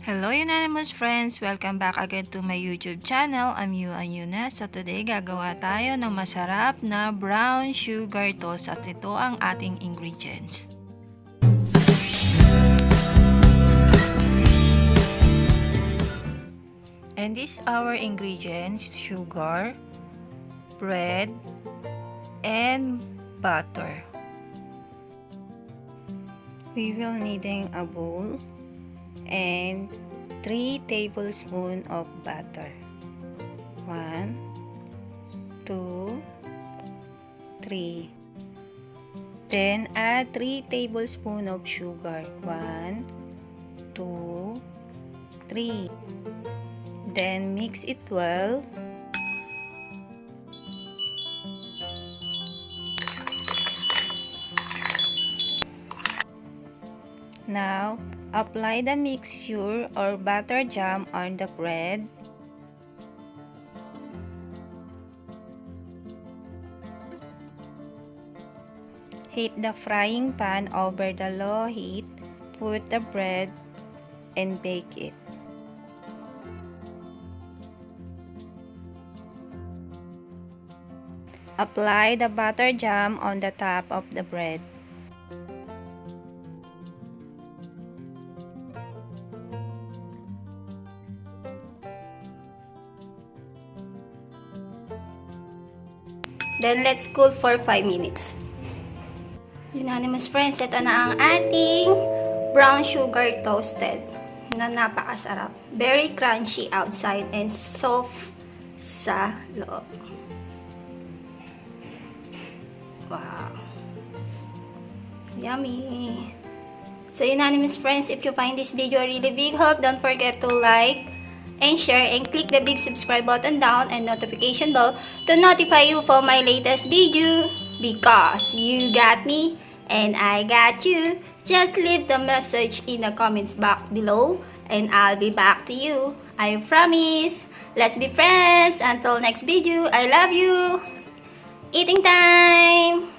Hello Unanimous Friends! Welcome back again to my YouTube channel. I'm Euanne Hyuna. So today gagawa tayo ng masarap na brown sugar toast at ito ang ating ingredients. And these our ingredients: sugar, bread, and butter. We will needing a bowl and 3 tablespoons of butter. 1, 2, 3. Then add 3 tablespoons of sugar. 1, 2, 3. Then mix it well. Now, apply the mixture or butter jam on the bread. Heat the frying pan over the low heat. Put the bread and bake it. Apply the butter jam on the top of the bread. Then, let's cool for 5 minutes. Unanimous friends, ito na ang ating brown sugar toasted na napakasarap. Very crunchy outside and soft sa loob. Wow! Yummy! So, Unanimous friends, if you find this video a really big help, don't forget to like and share and click the big subscribe button down and notification bell to notify you for my latest video, because you got me and I got you. Just leave the message in the comments box below and I'll be back to you. I promise. Let's be friends. Until next video, I love you. Eating time.